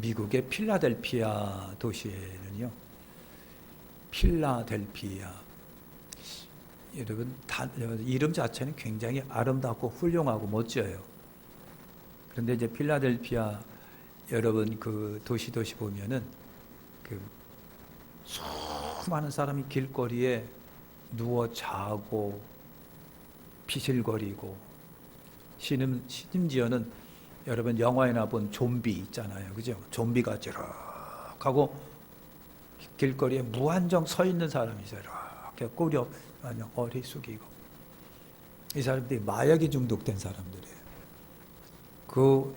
미국의 필라델피아 도시에는요, 필라델피아, 여러분 이름 자체는 굉장히 아름답고 훌륭하고 멋져요. 그런데 이제 필라델피아 여러분 그 도시 보면은 그 수많은 사람이 길거리에 누워 자고 비실거리고, 심지어는 여러분 영화에나 본 좀비 있잖아요, 그죠? 좀비가 저렇하고 길거리에 무한정 서 있는 사람이 저렇게 꼬리 아니면 어리 숙이고, 이 사람들이 마약에 중독된 사람들이에요. 그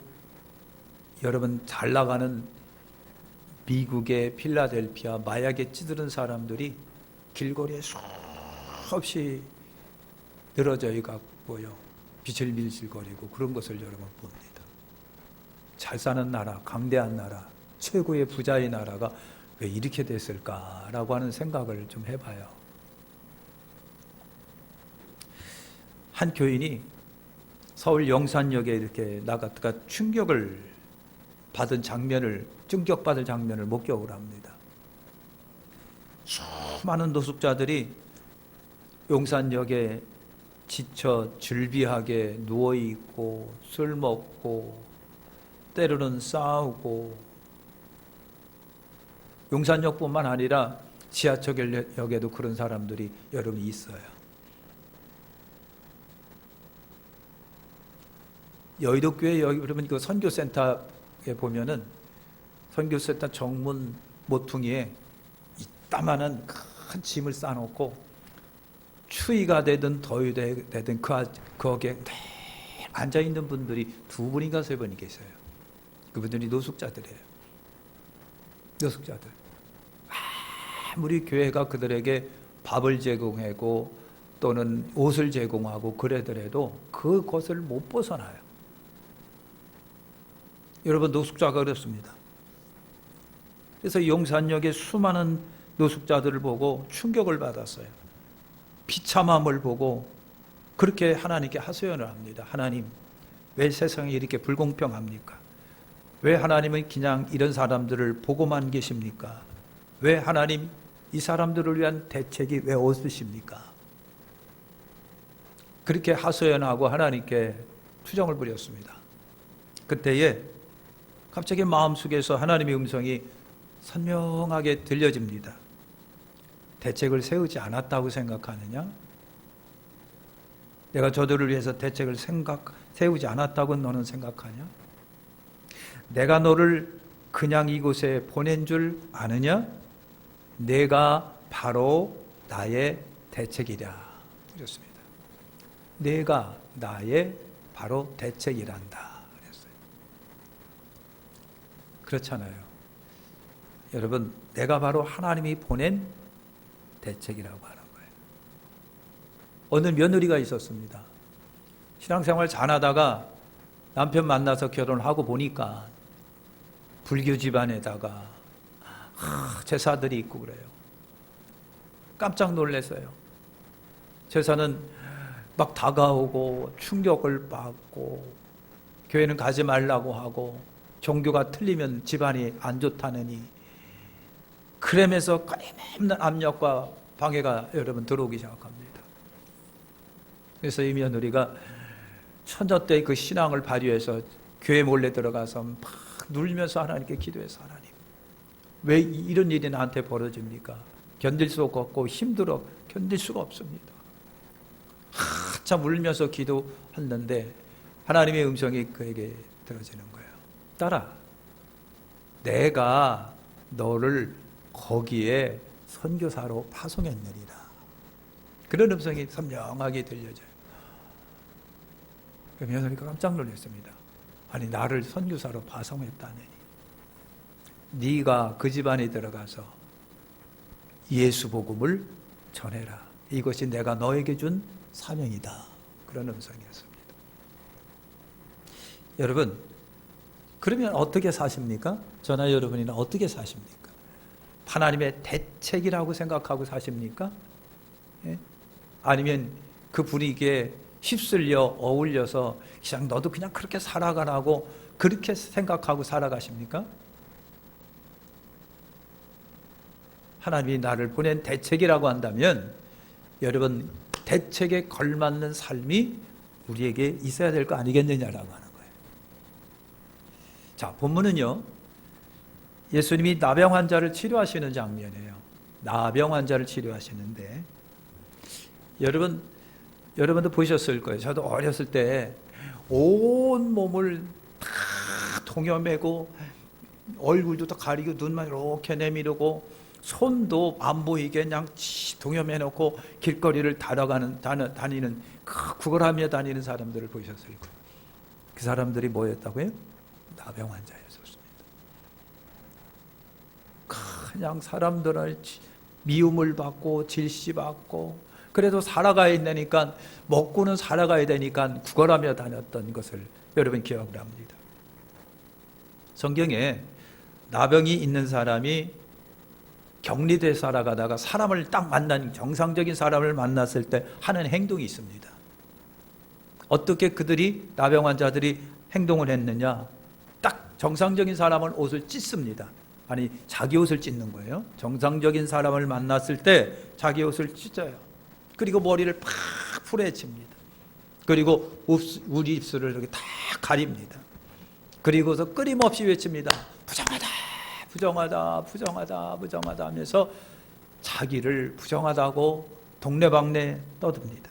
여러분 잘 나가는 미국의 필라델피아 마약에 찌드는 사람들이 길거리에 수없이 늘어져 있고요, 비실비실거리고 그런 것을 여러분 봅니다. 잘 사는 나라, 강대한 나라, 최고의 부자의 나라가 왜 이렇게 됐을까라고 하는 생각을 좀 해봐요. 한 교인이 서울 영산역에 이렇게 나갔다가 충격받은 장면을 목격을 합니다. 수많은 노숙자들이 용산역에 지쳐 즐비하게 누워있고 술 먹고 때로는 싸우고, 용산역뿐만 아니라 지하철역에도 그런 사람들이 여러분 있어요. 여의도교회 여러분 그 선교센터에 보면은 선교센터 정문 모퉁이에 이따만한 큰 짐을 쌓아놓고 추위가 되든 더위 되든 거기에 앉아 있는 분들이 2분인가 3분이 계세요. 그분들이 노숙자들이에요. 노숙자들. 아무리 교회가 그들에게 밥을 제공하고 또는 옷을 제공하고 그러더라도 그것을 못 벗어나요. 여러분, 노숙자가 그렇습니다. 그래서 용산역에 수많은 노숙자들을 보고 충격을 받았어요. 비참함을 보고 그렇게 하나님께 하소연을 합니다. 하나님, 왜 세상이 이렇게 불공평합니까? 왜 하나님은 그냥 이런 사람들을 보고만 계십니까? 왜 하나님 이 사람들을 위한 대책이 왜 없으십니까? 그렇게 하소연하고 하나님께 투정을 부렸습니다. 그때에 갑자기 마음속에서 하나님의 음성이 선명하게 들려집니다. 대책을 세우지 않았다고 생각하느냐? 내가 저들을 위해서 대책을 세우지 않았다고 너는 생각하냐? 내가 너를 그냥 이곳에 보낸 줄 아느냐? 내가 바로 나의 대책이라. 이렇습니다. 내가 나의 바로 대책이란다. 그랬어요. 그렇잖아요. 여러분, 내가 바로 하나님이 보낸 대책이라고 하는 거예요. 어느 며느리가 있었습니다. 신앙생활 잘하다가 남편 만나서 결혼하고 보니까 불교 집안에다가 제사들이 있고 그래요. 깜짝 놀랐어요. 제사는 막 다가오고 충격을 받고 교회는 가지 말라고 하고 종교가 틀리면 집안이 안 좋다느니, 그러면서 끊임없는 압력과 방해가 여러분 들어오기 시작합니다. 그래서 이 며느리가 처녀 때 그 신앙을 발휘해서 교회 몰래 들어가서 막 눌면서 하나님께 기도해서, 하나님, 왜 이런 일이 나한테 벌어집니까? 견딜 수 없고 힘들어 견딜 수가 없습니다. 한참 울면서 기도했는데 하나님의 음성이 그에게 들어지는 거예요. 딸아, 내가 너를 거기에 선교사로 파송했느니라. 그런 음성이 선명하게 들려져요. 며느리가 깜짝 놀랐습니다. 아니, 나를 선교사로 파송했다느니, 네가 그 집안에 들어가서 예수 복음을 전해라. 이것이 내가 너에게 준 사명이다. 그런 음성이었습니다. 여러분, 그러면 어떻게 사십니까? 저나 여러분이나 어떻게 사십니까? 하나님의 대책이라고 생각하고 사십니까? 예? 아니면 그 분위기에 휩쓸려 어울려서 그냥 너도 그냥 그렇게 살아가라고 그렇게 생각하고 살아가십니까? 하나님이 나를 보낸 대책이라고 한다면 여러분 대책에 걸맞는 삶이 우리에게 있어야 될 거 아니겠느냐라고 하는 거예요. 자, 본문은요, 예수님이 나병 환자를 치료하시는 장면이에요. 나병 환자를 치료하시는데 여러분도 보셨을 거예요. 저도 어렸을 때 온 몸을 다 동여매고 얼굴도 다 가리고 눈만 이렇게 내미르고 손도 안 보이게 그냥 동여매 놓고 길거리를 다니는 구걸하며 다니는 사람들을 보셨을 거예요. 그 사람들이 뭐였다고요? 나병 환자였었습니다. 그냥 사람들을 미움을 받고 질시받고 그래도 살아가야 되니까 먹고는 살아가야 되니까 구걸하며 다녔던 것을 여러분 기억을 합니다. 성경에 나병이 있는 사람이 격리돼 살아가다가 사람을 딱 만난 정상적인 사람을 만났을 때 하는 행동이 있습니다. 어떻게 그들이 나병 환자들이 행동을 했느냐? 딱 정상적인 사람은 옷을 찢습니다. 아니 자기 옷을 찢는 거예요. 정상적인 사람을 만났을 때 자기 옷을 찢어요. 그리고 머리를 팍 풀어헤칩니다. 그리고 우리 입술을 이렇게 다 가립니다. 그리고서 끊임없이 외칩니다. 부정하다, 부정하다, 부정하다, 부정하다 하면서 자기를 부정하다고 동네방네 떠듭니다.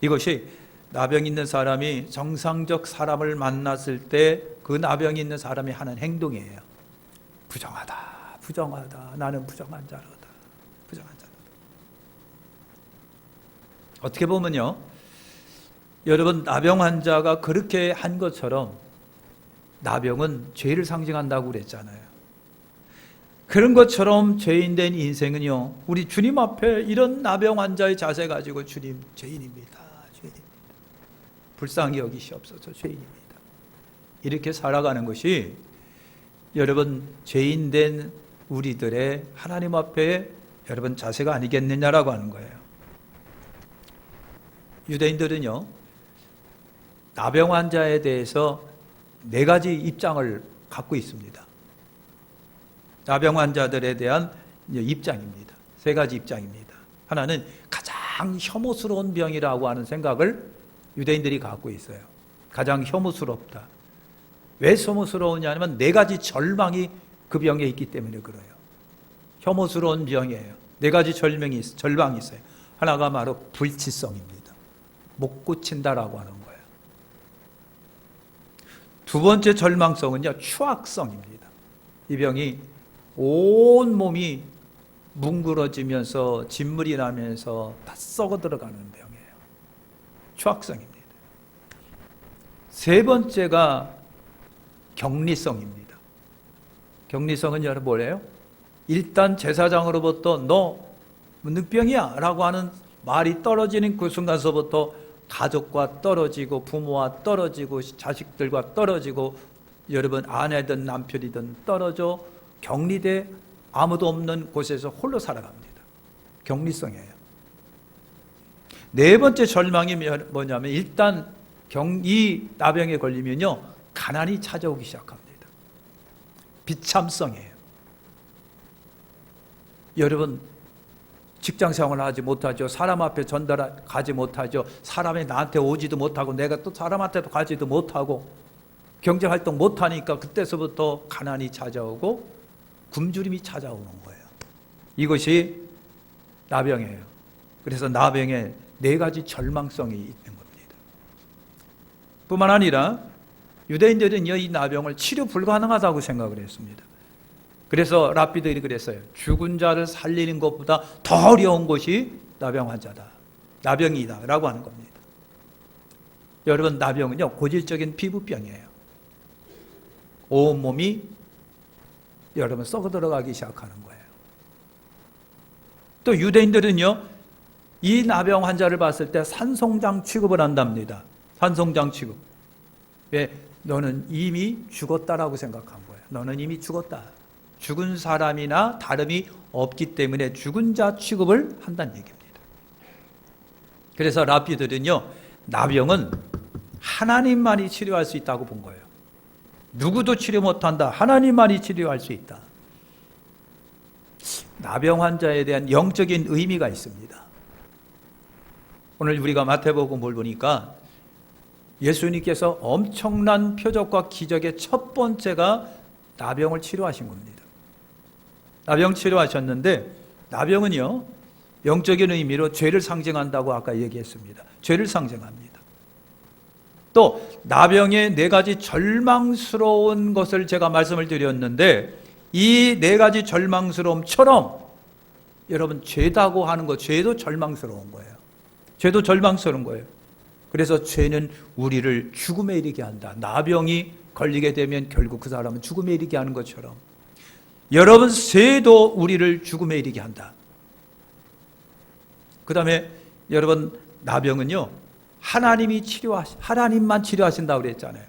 이것이 나병 있는 사람이 정상적 사람을 만났을 때 그 나병이 있는 사람이 하는 행동이에요. 부정하다, 부정하다, 나는 부정한 자로다, 부정한 자로다. 어떻게 보면요, 여러분 나병 환자가 그렇게 한 것처럼 나병은 죄를 상징한다고 그랬잖아요. 그런 것처럼 죄인된 인생은요, 우리 주님 앞에 이런 나병 환자의 자세 가지고 주님 죄인입니다, 죄인입니다, 불쌍히 여기시옵소서, 죄인입니다, 이렇게 살아가는 것이 여러분 죄인된 우리들의 하나님 앞에 여러분 자세가 아니겠느냐라고 하는 거예요. 유대인들은요, 나병 환자에 대해서 4가지 입장을 갖고 있습니다. 나병 환자들에 대한 입장입니다. 3가지 입장입니다. 하나는 가장 혐오스러운 병이라고 하는 생각을 유대인들이 갖고 있어요. 가장 혐오스럽다. 왜 혐오스러우냐 하면 4가지 절망이 그 병에 있기 때문에 그래요. 혐오스러운 병이에요. 4가지 절망이 있어요. 하나가 바로 불치성입니다. 못 고친다라고 하는 거예요. 2번째 절망성은요, 추악성입니다. 이 병이 온 몸이 뭉그러지면서 진물이 나면서 다 썩어 들어가는 병이에요. 추악성입니다. 3번째가 격리성입니다. 격리성은 여러분 뭐래요? 일단 제사장으로부터 너 늑병이야 라고 하는 말이 떨어지는 그 순간서부터 가족과 떨어지고 부모와 떨어지고 자식들과 떨어지고 여러분 아내든 남편이든 떨어져 격리돼 아무도 없는 곳에서 홀로 살아갑니다. 격리성이에요. 4번째 절망이 뭐냐면 일단 이 나병에 걸리면요, 가난이 찾아오기 시작합니다. 비참성이에요. 여러분 직장생활을 하지 못하죠. 사람 앞에 가지 못하죠. 사람이 나한테 오지도 못하고 내가 또 사람한테도 가지도 못하고 경제활동 못하니까 그때서부터 가난이 찾아오고 굶주림이 찾아오는 거예요. 이것이 나병이에요. 그래서 나병에 4가지 절망성이 있는 겁니다. 뿐만 아니라 유대인들은요, 이 나병을 치료 불가능하다고 생각을 했습니다. 그래서 랍비들이 그랬어요. 죽은 자를 살리는 것보다 더 어려운 것이 나병 환자다, 나병이다 라고 하는 겁니다. 여러분 나병은요, 고질적인 피부병이에요. 온몸이 여러분 썩어 들어가기 시작하는 거예요. 또 유대인들은요, 이 나병 환자를 봤을 때 산송장 취급을 한답니다. 산송장 취급. 왜? 너는 이미 죽었다라고 생각한 거예요. 너는 이미 죽었다. 죽은 사람이나 다름이 없기 때문에 죽은 자 취급을 한다는 얘기입니다. 그래서 랍비들은요, 나병은 하나님만이 치료할 수 있다고 본 거예요. 누구도 치료 못한다. 하나님만이 치료할 수 있다. 나병 환자에 대한 영적인 의미가 있습니다. 오늘 우리가 마태복음을 보니까 예수님께서 엄청난 표적과 기적의 첫 번째가 나병을 치료하신 겁니다. 나병 치료하셨는데, 나병은요, 영적인 의미로 죄를 상징한다고 아까 얘기했습니다. 죄를 상징합니다. 또 나병의 네 가지 절망스러운 것을 제가 말씀을 드렸는데, 이 네 가지 절망스러움처럼 여러분, 죄다고 하는 것, 죄도 절망스러운 거예요. 죄도 절망스러운 거예요. 그래서 죄는 우리를 죽음에 이르게 한다. 나병이 걸리게 되면 결국 그 사람은 죽음에 이르게 하는 것처럼 여러분, 죄도 우리를 죽음에 이르게 한다. 그 다음에 여러분, 나병은요, 하나님만 치료하신다고 그랬잖아요.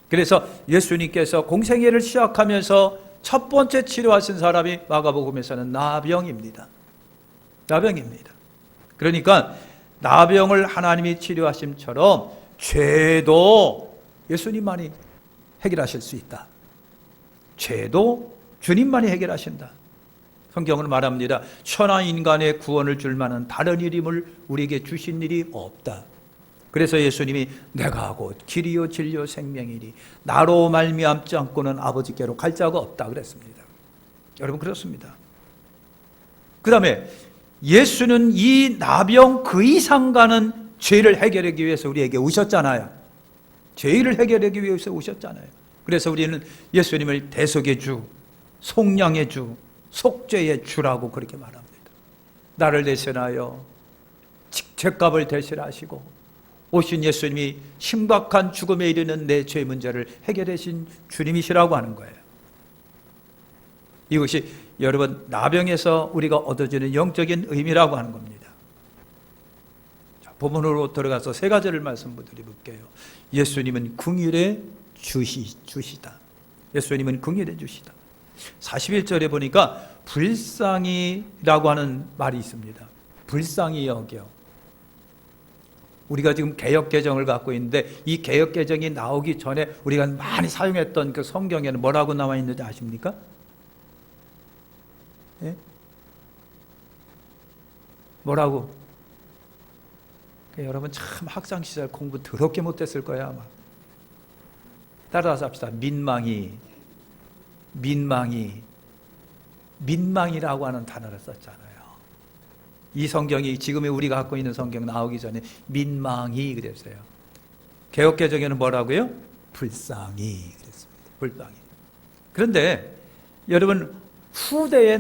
그래서 예수님께서 공생애를 시작하면서 첫 번째 치료하신 사람이 마가복음에서는 나병입니다. 나병입니다. 그러니까 나병을 하나님이 치료하심처럼 죄도 예수님만이 해결하실 수 있다. 죄도 주님만이 해결하신다. 성경은 말합니다. 천하 인간의 구원을 줄 만한 다른 이름을 우리에게 주신 일이 없다. 그래서 예수님이 내가 곧 길이요 진리요 생명이니 나로 말미암지 않고는 아버지께로 갈 자가 없다 그랬습니다. 여러분, 그렇습니다. 그 다음에 예수는 이 나병 그 이상 가는 죄를 해결하기 위해서 우리에게 오셨잖아요. 죄를 해결하기 위해서 오셨잖아요. 그래서 우리는 예수님을 대속의 주, 속량의 주, 속죄의 주라고 그렇게 말합니다. 나를 대신하여 죄값을 대신하시고 오신 예수님이 심각한 죽음에 이르는 내 죄 문제를 해결하신 주님이시라고 하는 거예요. 이것이 여러분, 나병에서 우리가 얻어지는 영적인 의미라고 하는 겁니다. 자, 본문으로 들어가서 세 가지를 말씀드려볼게요. 예수님은 긍휼의 주시다. 예수님은 긍휼의 주시다. 41절에 보니까 불쌍히라고 하는 말이 있습니다. 불쌍히 여겨. 우리가 지금 개역개정을 갖고 있는데 이 개역개정이 나오기 전에 우리가 많이 사용했던 그 성경에는 뭐라고 나와 있는지 아십니까? 예? 뭐라고? 여러분 참 학창시절 공부 더럽게 못했을 거야 아마. 따라서 합시다. 민망이라고 하는 단어를 썼잖아요. 이 성경이 지금의 우리가 갖고 있는 성경 나오기 전에 민망이 그랬어요. 개역개정에는 뭐라고요? 불쌍히 그랬습니다. 불쌍히. 그런데 여러분, 후대에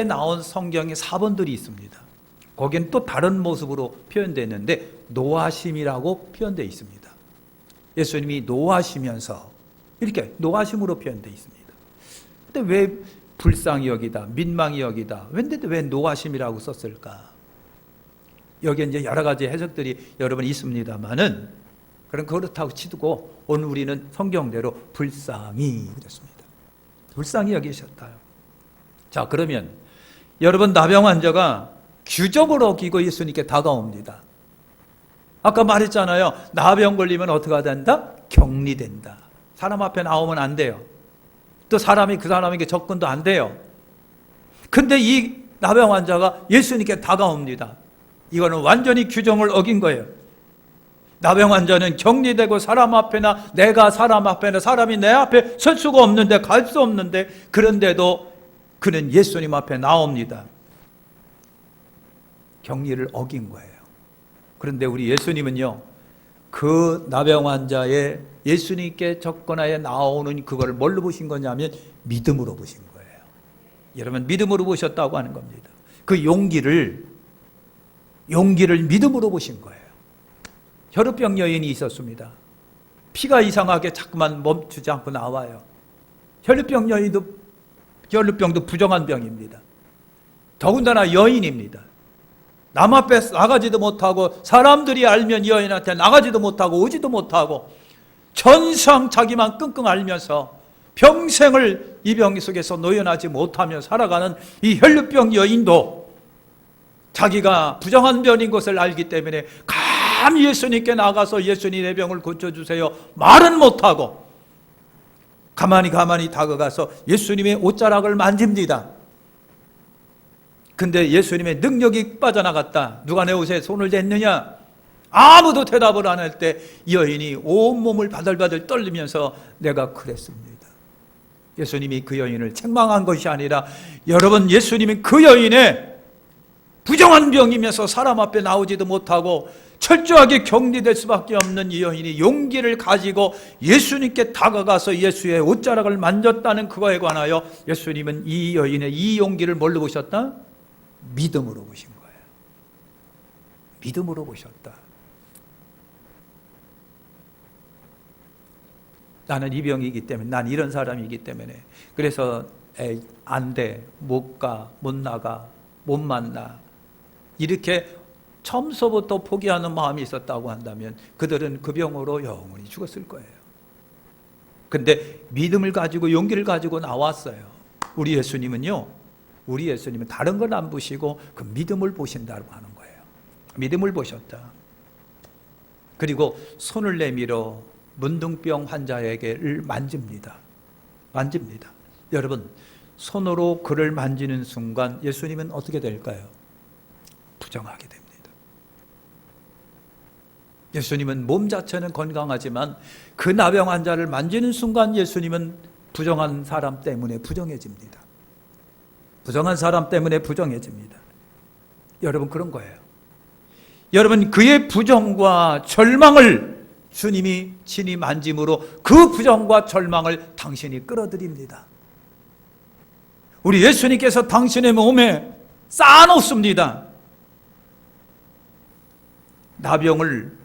나온 성경의 사본들이 있습니다. 거기는 또 다른 모습으로 표현되어 있는데 노하심이라고 표현되어 있습니다. 예수님이 노하시면서 이렇게 노하심으로 표현되어 있습니다. 근데 왜 불쌍히 여기다, 민망히 여기다, 왜 노하심이라고 썼을까? 여기에 이제 여러 가지 해석들이 여러분 있습니다만은 그렇다고 치고 오늘 우리는 성경대로 불쌍히 그랬습니다. 불쌍히 여기셨다요. 자, 그러면 여러분, 나병 환자가 규정을 어기고 예수님께 다가옵니다. 아까 말했잖아요. 나병 걸리면 어떻게 된다? 격리된다. 사람 앞에 나오면 안 돼요. 또 사람이 그 사람에게 접근도 안 돼요. 근데 이 나병 환자가 예수님께 다가옵니다. 이거는 완전히 규정을 어긴 거예요. 나병 환자는 격리되고 사람 앞에나 내가 사람 앞에나 사람이 내 앞에 설 수가 없는데, 갈 수 없는데, 그런데도 그는 예수님 앞에 나옵니다. 격리를 어긴 거예요. 그런데 우리 예수님은요, 그 나병 환자의 예수님께 접근하여 나오는 그걸 뭘로 보신 거냐면 믿음으로 보신 거예요. 여러분, 믿음으로 보셨다고 하는 겁니다. 그 용기를 믿음으로 보신 거예요. 혈루병 여인이 있었습니다. 피가 이상하게 자꾸만 멈추지 않고 나와요. 혈루병도 부정한 병입니다. 더군다나 여인입니다. 남 앞에 나가지도 못하고 사람들이 알면 이 여인한테 나가지도 못하고 오지도 못하고 전상 자기만 끙끙 앓면서 평생을 이 병 속에서 노연하지 못하며 살아가는 이 혈루병 여인도 자기가 부정한 병인 것을 알기 때문에 감히 예수님께 나가서 예수님 내 병을 고쳐주세요 말은 못하고 가만히 다가가서 예수님의 옷자락을 만집니다. 근데 예수님의 능력이 빠져나갔다. 누가 내 옷에 손을 댔느냐? 아무도 대답을 안 할 때 이 여인이 온몸을 바들바들 떨리면서 내가 그랬습니다. 예수님이 그 여인을 책망한 것이 아니라, 여러분, 예수님이 그 여인의 부정한 병이면서 사람 앞에 나오지도 못하고 철저하게 격리될 수밖에 없는 이 여인이 용기를 가지고 예수님께 다가가서 예수의 옷자락을 만졌다는 그거에 관하여 예수님은 이 여인의 이 용기를 뭘로 보셨다? 믿음으로 보신 거예요. 믿음으로 보셨다. 나는 이 병이기 때문에, 난 이런 사람이기 때문에, 그래서 안 돼, 못 가, 못 나가, 못 만나, 이렇게 처음서부터 포기하는 마음이 있었다고 한다면 그들은 그 병으로 영원히 죽었을 거예요. 근데 믿음을 가지고 용기를 가지고 나왔어요. 우리 예수님은 다른 건 안 보시고 그 믿음을 보신다고 하는 거예요. 믿음을 보셨다. 그리고 손을 내밀어 문둥병 환자에게를 만집니다. 여러분, 손으로 그를 만지는 순간 예수님은 어떻게 될까요? 부정하게 됩니다. 예수님은 몸 자체는 건강하지만 그 나병 환자를 만지는 순간 예수님은 부정한 사람 때문에 부정해집니다. 부정한 사람 때문에 부정해집니다. 여러분, 그런 거예요. 여러분, 그의 부정과 절망을 주님이 친히 만짐으로 그 부정과 절망을 당신이 끌어들입니다. 우리 예수님께서 당신의 몸에 쌓아놓습니다. 나병을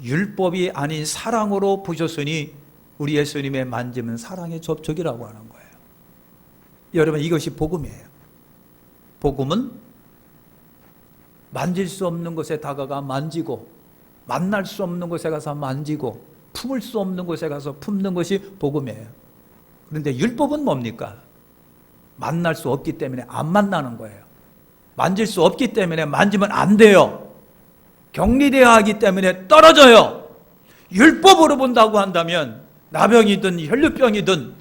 율법이 아닌 사랑으로 보셨으니 우리 예수님의 만짐은 사랑의 접촉이라고 하는 거예요. 여러분, 이것이 복음이에요. 복음은 만질 수 없는 곳에 다가가 만지고, 만날 수 없는 곳에 가서 만지고, 품을 수 없는 곳에 가서 품는 것이 복음이에요. 그런데 율법은 뭡니까? 만날 수 없기 때문에 안 만나는 거예요. 만질 수 없기 때문에 만지면 안 돼요. 격리되어야 하기 때문에 떨어져요. 율법으로 본다고 한다면 나병이든 혈류병이든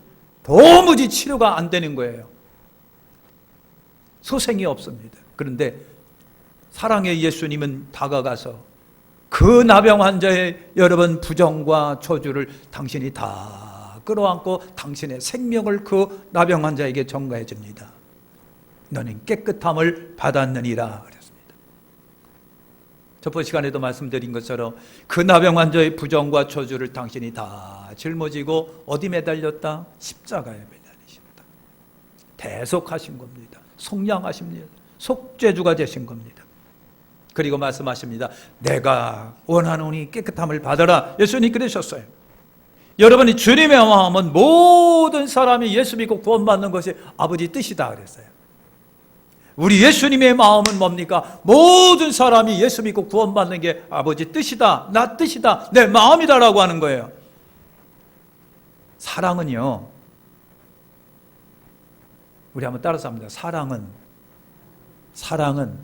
도무지 치료가 안 되는 거예요. 소생이 없습니다. 그런데 사랑의 예수님은 다가가서 그 나병 환자의 여러분 부정과 저주를 당신이 다 끌어안고 당신의 생명을 그 나병 환자에게 전가해 줍니다. 너는 깨끗함을 받았느니라 그랬습니다. 저번 시간에도 말씀드린 것처럼 그 나병 환자의 부정과 저주를 당신이 다 짊어지고 어디 매달렸다? 십자가에 매달리셨다. 대속하신 겁니다. 속량하십니다. 속죄주가 되신 겁니다. 그리고 말씀하십니다. 내가 원하노니 깨끗함을 받아라. 예수님 그러셨어요. 여러분이 주님의 마음은 모든 사람이 예수 믿고 구원받는 것이 아버지 뜻이다 그랬어요. 우리 예수님의 마음은 뭡니까? 모든 사람이 예수 믿고 구원받는 게 아버지 뜻이다, 나 뜻이다, 내 마음이다라고 하는 거예요. 사랑은요, 우리 한번 따라서 합니다. 사랑은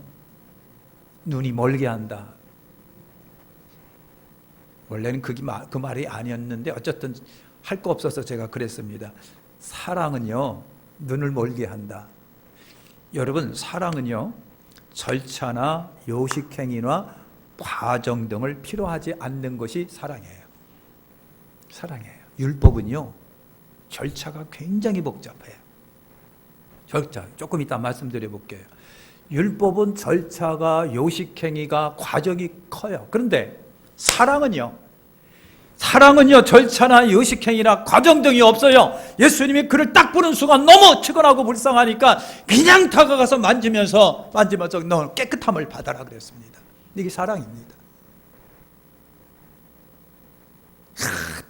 눈이 멀게 한다. 원래는 그 말이 아니었는데 어쨌든 할 거 없어서 제가 그랬습니다. 사랑은요, 눈을 멀게 한다. 여러분, 사랑은요, 절차나 요식행위나 과정 등을 필요하지 않는 것이 사랑이에요. 율법은요, 절차가 굉장히 복잡해요. 절차, 조금 이따 말씀드려 볼게요. 율법은 절차가, 요식행위가, 과정이 커요. 그런데 사랑은요, 절차나 요식행위나 과정 등이 없어요. 예수님이 그를 딱 보는 순간 너무 측은하고 불쌍하니까 그냥 다가가서 만지면서 너 깨끗함을 받아라 그랬습니다. 이게 사랑입니다.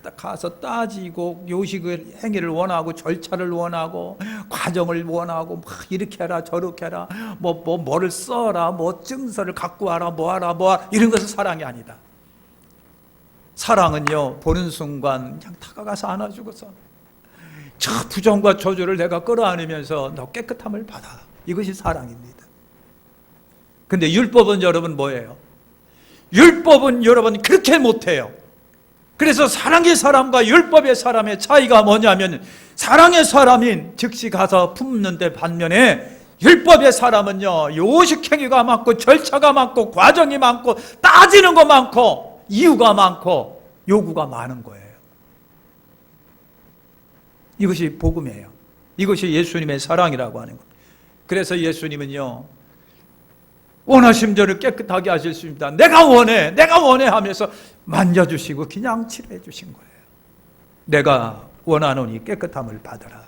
딱 가서 따지고 요식을 행위를 원하고 절차를 원하고 과정을 원하고 막 이렇게 해라 저렇게 해라 뭐를 써라 증서를 갖고 와라 뭐하라 이런 것은 사랑이 아니다. 사랑은요, 보는 순간 그냥 다가가서 안아주고서 저 부정과 저주를 내가 끌어안으면서 너 깨끗함을 받아. 이것이 사랑입니다. 근데 율법은 여러분 뭐예요? 율법은 여러분 그렇게 못해요. 그래서 사랑의 사람과 율법의 사람의 차이가 뭐냐면, 사랑의 사람인 즉시 가서 품는데 반면에 율법의 사람은요, 요식행위가 많고 절차가 많고 과정이 많고 따지는 거 많고 이유가 많고 요구가 많은 거예요. 이것이 복음이에요. 이것이 예수님의 사랑이라고 하는 거예요. 그래서 예수님은요, 원하신 저를 깨끗하게 하실 수 있습니다. 내가 원해 하면서 만져주시고 그냥 치료해 주신 거예요. 내가 원하노니 깨끗함을 받아라.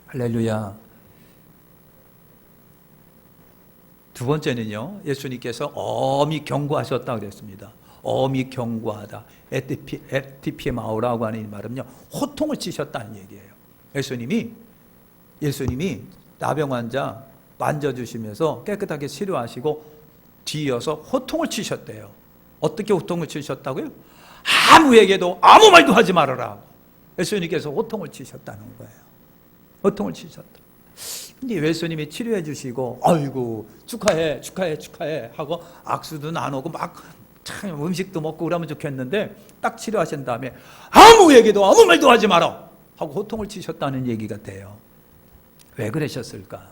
할렐루야. 두 번째는요, 예수님께서 엄히 경고하셨다고 그랬습니다. 엄히 경고하다. 에티피마오라고 하는 이 말은요, 호통을 치셨다는 얘기예요. 예수님이 나병 환자 만져주시면서 깨끗하게 치료하시고 뒤이어서 호통을 치셨대요. 어떻게 호통을 치셨다고요? 아무에게도 아무 말도 하지 말아라. 예수님께서 호통을 치셨다는 거예요. 호통을 치셨다. 근데 예수님이 치료해 주시고, 아이고 축하해 하고 악수도 나누고 막 참 음식도 먹고 그러면 좋겠는데, 딱 치료하신 다음에 아무에게도 아무 말도 하지 마라 하고 호통을 치셨다는 얘기가 돼요. 왜 그러셨을까?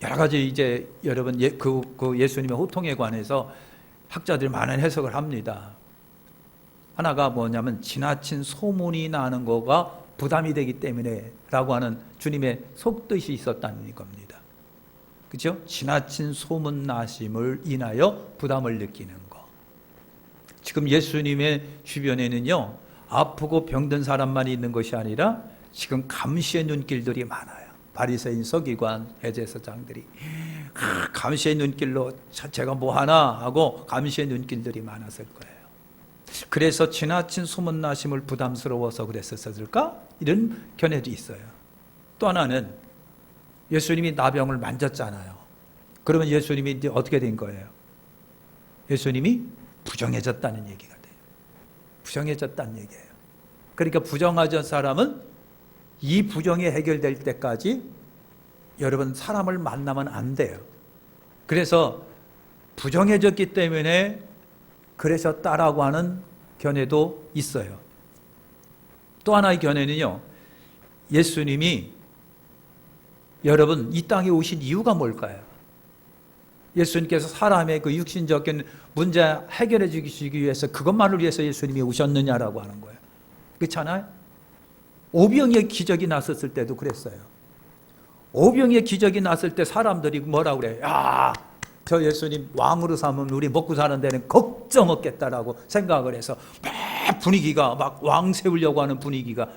여러 가지 이제 여러분 그 예수님의 호통에 관해서 학자들이 많은 해석을 합니다. 하나가 뭐냐면, 지나친 소문이 나는 거가 부담이 되기 때문에 라고 하는 주님의 속뜻이 있었다는 겁니다. 그렇죠? 지나친 소문 나심을 인하여 부담을 느끼는 거. 지금 예수님의 주변에는요, 아프고 병든 사람만 있는 것이 아니라 지금 감시의 눈길들이 많아요. 바리새인, 서기관, 대제사장들이 감시의 눈길로 제가 뭐 하나 하고 감시의 눈길들이 많았을 거예요. 그래서 지나친 소문나심을 부담스러워서 그랬었을까? 이런 견해도 있어요. 또 하나는 예수님이 나병을 만졌잖아요. 그러면 예수님이 이제 어떻게 된 거예요? 예수님이 부정해졌다는 얘기가 돼요. 부정해졌다는 얘기예요. 그러니까 부정하던 사람은 이 부정이 해결될 때까지 여러분 사람을 만나면 안 돼요. 그래서 부정해졌기 때문에 그러셨다라고 하는 견해도 있어요. 또 하나의 견해는요, 예수님이 여러분 이 땅에 오신 이유가 뭘까요? 예수님께서 사람의 그 육신적인 문제 해결해 주시기 위해서, 그것만을 위해서 예수님이 오셨느냐라고 하는 거예요. 그렇잖아요? 오병이의 기적이 났었을 때도 그랬어요. 오병이의 기적이 났을 때 사람들이 뭐라고 그래요? 야, 저 예수님 왕으로 삼으면 우리 먹고 사는 데는 걱정 없겠다라고 생각을 해서 막 분위기가, 막 왕 세우려고 하는 분위기가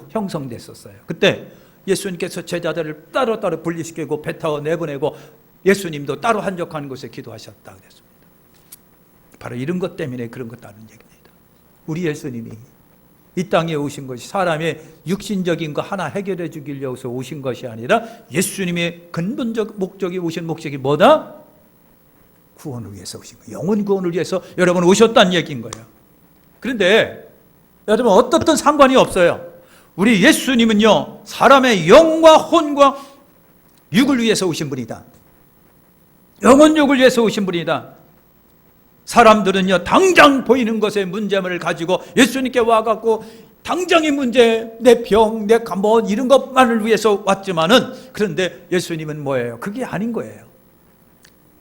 형성됐었어요. 그때 예수님께서 제자들을 따로따로 분리시키고 배 타고 내보내고 예수님도 따로 한적하는 곳에 기도하셨다 그랬습니다. 바로 이런 것 때문에 그런 것다는 얘기입니다. 우리 예수님이 이 땅에 오신 것이 사람의 육신적인 거 하나 해결해 주기려서 오신 것이 아니라, 예수님의 근본적 목적이, 오신 목적이 뭐다? 구원을 위해서 오신 거예요. 영혼 구원을 위해서 여러분 오셨다는 얘기인 거예요. 그런데 여러분 어떻든 상관이 없어요. 우리 예수님은요, 사람의 영과 혼과 육을 위해서 오신 분이다. 영혼육을 위해서 오신 분이다. 사람들은요, 당장 보이는 것의 문제를 가지고 예수님께 와갖고 당장의 문제, 내 병, 내 뭐 이런 것만을 위해서 왔지만은, 그런데 예수님은 뭐예요? 그게 아닌 거예요.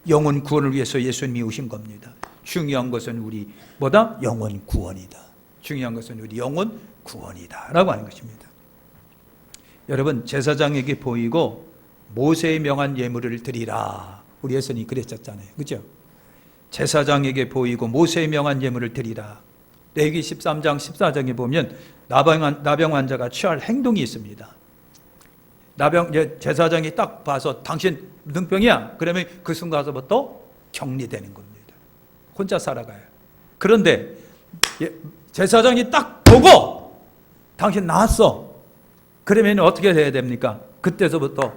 영혼 구원을 위해서 예수님이 오신 겁니다. 중요한 것은 우리 뭐다? 영혼 구원이다. 중요한 것은 우리 영혼 구원이다 라고 하는 것입니다. 여러분, 제사장에게 보이고 모세의 명한 예물을 드리라. 우리 예수님이 그랬었잖아요. 그죠? 제사장에게 보이고 모세의 명한 예물을 드리라. 레위기 13장 14장에 보면 나병 환자가 취할 행동이 있습니다. 제사장이 딱 봐서 당신 능병이야. 그러면 그 순간부터 격리되는 겁니다. 혼자 살아가요. 그런데 제사장이 딱 보고 당신 나았어. 그러면 어떻게 해야 됩니까? 그때서부터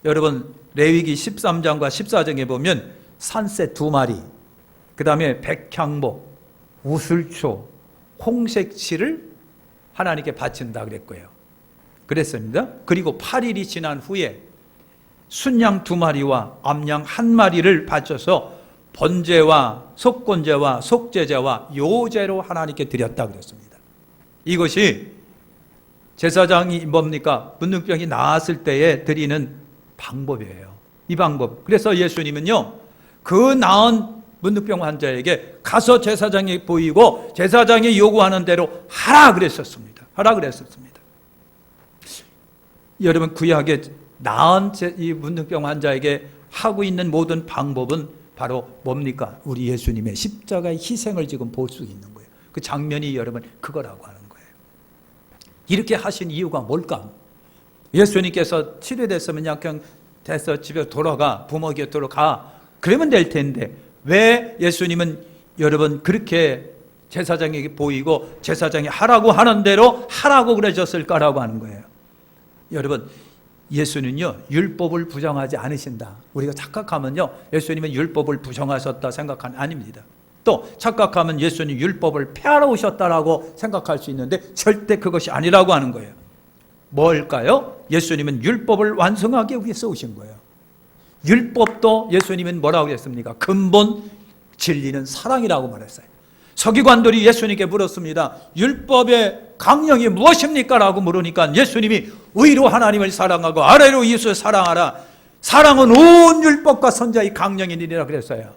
여러분 레위기 13장과 14장에 보면 산새 2마리, 그 다음에 백향목, 우슬초, 홍색치를 하나님께 바친다 그랬고요. 그랬습니다. 그리고 8일이 지난 후에 순양 2마리와 암양 1마리를 바쳐서 번제와 속건제와 속죄제와 요제로 하나님께 드렸다 그랬습니다. 이것이 제사장이 뭡니까? 문둥병이 나았을 때에 드리는 방법이에요. 이 방법. 그래서 예수님은요, 그 나은 문둥병 환자에게 가서 제사장이 보이고 제사장이 요구하는 대로 하라 그랬었습니다. 하라 그랬었습니다. 여러분, 구약에 나은 이 문둥병 환자에게 하고 있는 모든 방법은 바로 뭡니까? 우리 예수님의 십자가의 희생을 지금 볼 수 있는 거예요. 그 장면이 여러분 그거라고 하는 거예요. 이렇게 하신 이유가 뭘까? 예수님께서 치료됐으면 그냥 돼서 집에 돌아가, 부모에게 돌아가, 그러면 될 텐데 왜 예수님은 여러분 그렇게 제사장에게 보이고 제사장이 하라고 하는 대로 하라고 그러셨을까라고 하는 거예요. 여러분, 예수는요 율법을 부정하지 않으신다. 우리가 착각하면요 예수님은 율법을 부정하셨다 생각하는 아닙니다. 또 착각하면 예수님 율법을 폐하러 오셨다라고 생각할 수 있는데 절대 그것이 아니라고 하는 거예요. 뭘까요? 예수님은 율법을 완성하기 위해서 오신 거예요. 율법도 예수님은 뭐라고 했습니까? 근본 진리는 사랑이라고 말했어요. 서기관들이 예수님께 물었습니다. 율법의 강령이 무엇입니까? 라고 물으니까 예수님이 위로 하나님을 사랑하고 아래로 이웃을 사랑하라. 사랑은 온 율법과 선자의 강령이니라 그랬어요.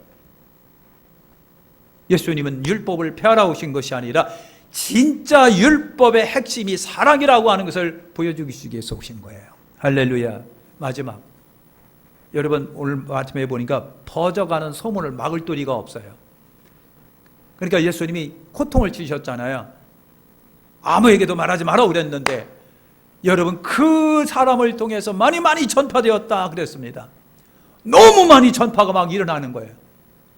예수님은 율법을 폐하러 오신 것이 아니라 진짜 율법의 핵심이 사랑이라고 하는 것을 보여주기 위해서 오신 거예요. 할렐루야. 마지막, 여러분 오늘 아침에 보니까 퍼져가는 소문을 막을 도리가 없어요. 그러니까 예수님이 고통을 치셨잖아요. 아무에게도 말하지 마라 그랬는데 여러분 그 사람을 통해서 많이 전파되었다 그랬습니다. 너무 많이 전파가 막 일어나는 거예요.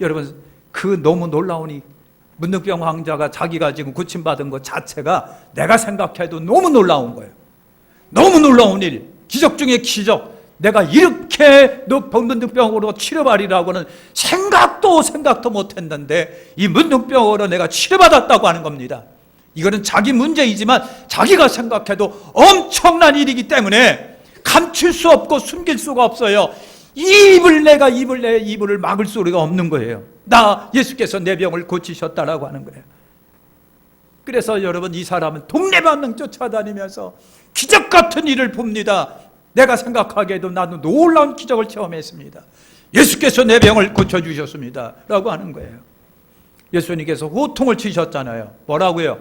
여러분, 그 너무 놀라우니 문둥병 환자가 자기가 지금 고침받은 것 자체가 내가 생각해도 너무 놀라운 거예요. 너무 놀라운 일, 기적 중에 기적. 내가 이렇게 문둥병으로 치료받으리라고는 생각도 못했는데 이 문둥병으로 내가 치료받았다고 하는 겁니다. 이거는 자기 문제이지만 자기가 생각해도 엄청난 일이기 때문에 감출 수 없고 숨길 수가 없어요. 입을 막을 수가 없는 거예요. 나 예수께서 내 병을 고치셨다라고 하는 거예요. 그래서 여러분, 이 사람은 동네방네 쫓아다니면서 기적 같은 일을 봅니다. 내가 생각하기에도 나도 놀라운 기적을 체험했습니다. 예수께서 내 병을 고쳐주셨습니다 라고 하는 거예요. 예수님께서 호통을 치셨잖아요. 뭐라고요?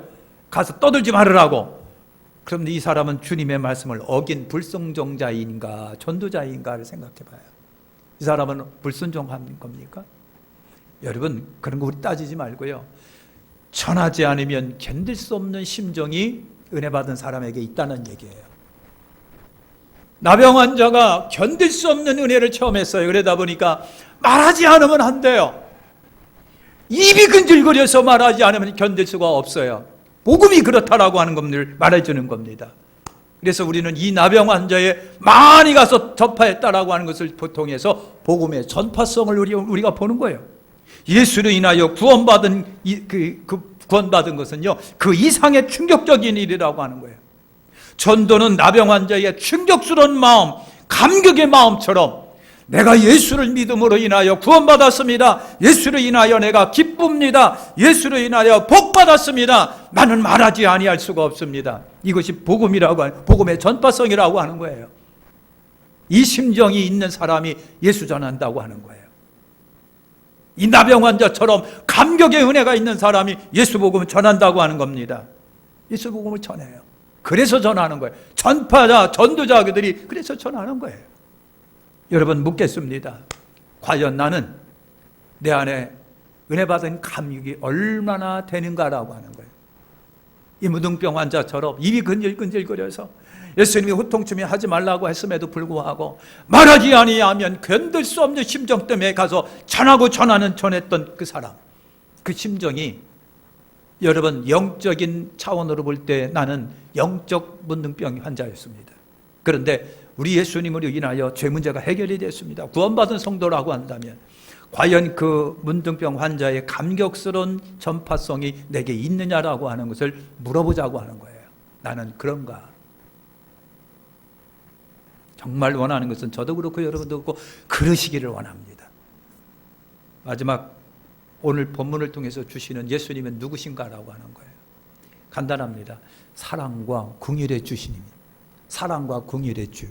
가서 떠들지 말으라고. 그런데 이 사람은 주님의 말씀을 어긴 불순종자인가 전도자인가를 생각해봐요. 이 사람은 불순종한 겁니까? 여러분, 그런 거 우리 따지지 말고요, 전하지 않으면 견딜 수 없는 심정이 은혜 받은 사람에게 있다는 얘기예요. 나병 환자가 견딜 수 없는 은혜를 체험했어요. 그러다 보니까 말하지 않으면 안 돼요. 입이 근질거려서 말하지 않으면 견딜 수가 없어요. 복음이 그렇다라고 하는 것을 말해주는 겁니다. 그래서 우리는 이 나병 환자에 많이 가서 전파했다라고 하는 것을 통해서 복음의 전파성을 우리가 보는 거예요. 예수로 인하여 구원받은 구원받은 것은요 그 이상의 충격적인 일이라고 하는 거예요. 전도는 나병 환자의 충격스러운 마음, 감격의 마음처럼 내가 예수를 믿음으로 인하여 구원받았습니다. 예수로 인하여 내가 기쁩니다. 예수로 인하여 복받았습니다. 나는 말하지 아니할 수가 없습니다. 이것이 복음이라고 하는, 복음의 전파성이라고 하는 거예요. 이 심정이 있는 사람이 예수 전한다고 하는 거예요. 이 나병 환자처럼 감격의 은혜가 있는 사람이 예수 복음을 전한다고 하는 겁니다. 예수 복음을 전해요. 그래서 전하는 거예요. 전파자, 전도자들이 그래서 전하는 거예요. 여러분, 묻겠습니다. 과연 나는 내 안에 은혜 받은 감격이 얼마나 되는가라고 하는 거예요. 이 무등병 환자처럼 입이 근질근질거려서 예수님이 호통춤이 하지 말라고 했음에도 불구하고 말하지 아니하면 견딜 수 없는 심정 때문에 가서 전했던 그 사람, 그 심정이 여러분 영적인 차원으로 볼 때 나는 영적 문둥병 환자였습니다. 그런데 우리 예수님으로 인하여 죄 문제가 해결이 됐습니다. 구원받은 성도라고 한다면 과연 그 문둥병 환자의 감격스러운 전파성이 내게 있느냐라고 하는 것을 물어보자고 하는 거예요. 나는 그런가? 정말 원하는 것은 저도 그렇고 여러분도 그렇고 그러시기를 원합니다. 마지막 오늘 본문을 통해서 주시는 예수님은 누구신가라고 하는 거예요. 간단합니다. 사랑과 긍휼의 주시님입니다. 사랑과 긍휼의 주.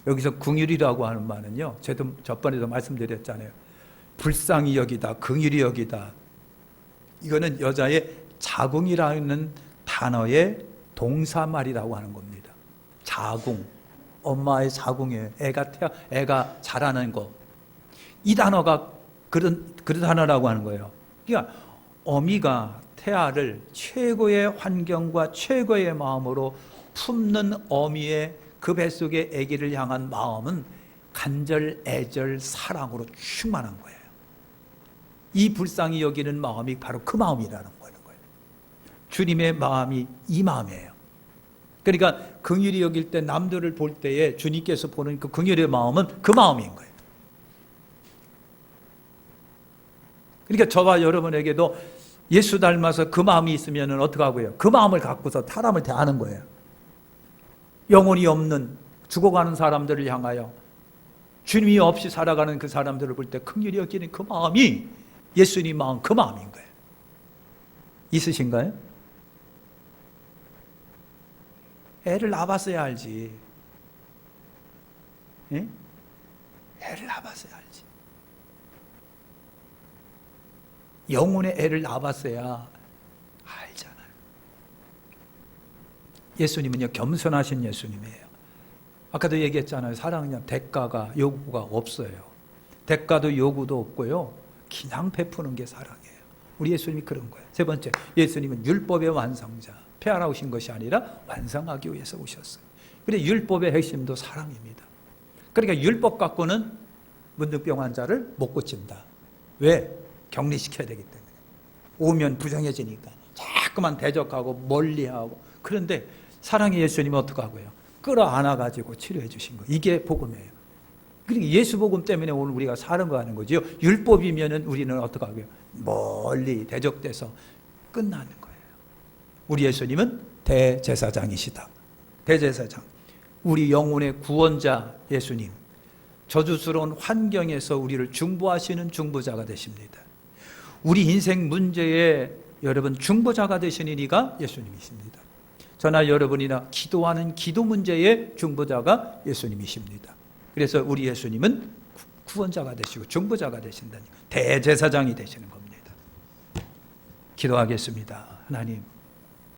여기서 긍휼이라고 하는 말은요, 저도 저번에도 말씀드렸잖아요. 불쌍히 여기다, 긍휼히 여기다. 이거는 여자의 자궁이라는 단어의 동사말이라고 하는 겁니다. 자궁, 엄마의 자궁이에요. 애가 자라는 거. 이 단어가 그런 단어라고 하는 거예요. 그러니까 어미가 태아를 최고의 환경과 최고의 마음으로 품는 어미의 그 뱃속의 아기를 향한 마음은 간절, 애절, 사랑으로 충만한 거예요. 이 불쌍히 여기는 마음이 바로 그 마음이라는 거예요. 주님의 마음이 이 마음이에요. 그러니까 긍휼히 여길 때, 남들을 볼 때에 주님께서 보는 그 긍휼의 마음은 그 마음인 거예요. 그러니까 저와 여러분에게도 예수 닮아서 그 마음이 있으면 어떡하고요? 그 마음을 갖고서 사람을 대하는 거예요. 영혼이 없는 죽어가는 사람들을 향하여 주님이 없이 살아가는 그 사람들을 볼 때 긍휼히 여기는 그 마음이 예수님 마음, 그 마음인 거예요. 있으신가요? 애를 낳아봤어야 알지. 예? 애를 낳아봤어야 알지. 영혼의 애를 낳아봤어야 알잖아요. 예수님은요, 겸손하신 예수님이에요. 아까도 얘기했잖아요. 사랑은요, 대가가, 요구가 없어요. 대가도 요구도 없고요, 그냥 베푸는 게 사랑이에요. 우리 예수님이 그런 거예요. 세 번째, 예수님은 율법의 완성자. 폐하러 오신 것이 아니라 완성하기 위해서 오셨어요. 그런데 율법의 핵심도 사랑입니다. 그러니까 율법 갖고는 문둥병 환자를 못 고친다. 왜? 격리시켜야 되기 때문에. 오면 부정해지니까 자꾸만 대적하고 멀리하고. 그런데 사랑의 예수님은 어떻게 하고요? 끌어안아가지고 치료해 주신 거예요. 이게 복음이에요. 그러니까 예수 복음 때문에 오늘 우리가 사는 거 하는 거죠. 율법이면은 우리는 어떻게 하고요? 멀리 대적돼서 끝나는 거예요. 우리 예수님은 대제사장이시다. 대제사장. 우리 영혼의 구원자 예수님. 저주스러운 환경에서 우리를 중보하시는 중보자가 되십니다. 우리 인생 문제에 여러분 중보자가 되시는 이가 예수님이십니다. 저나 여러분이나 기도하는 기도 문제의 중보자가 예수님이십니다. 그래서 우리 예수님은 구원자가 되시고 중보자가 되신다니 대제사장이 되시는 겁니다. 기도하겠습니다. 하나님,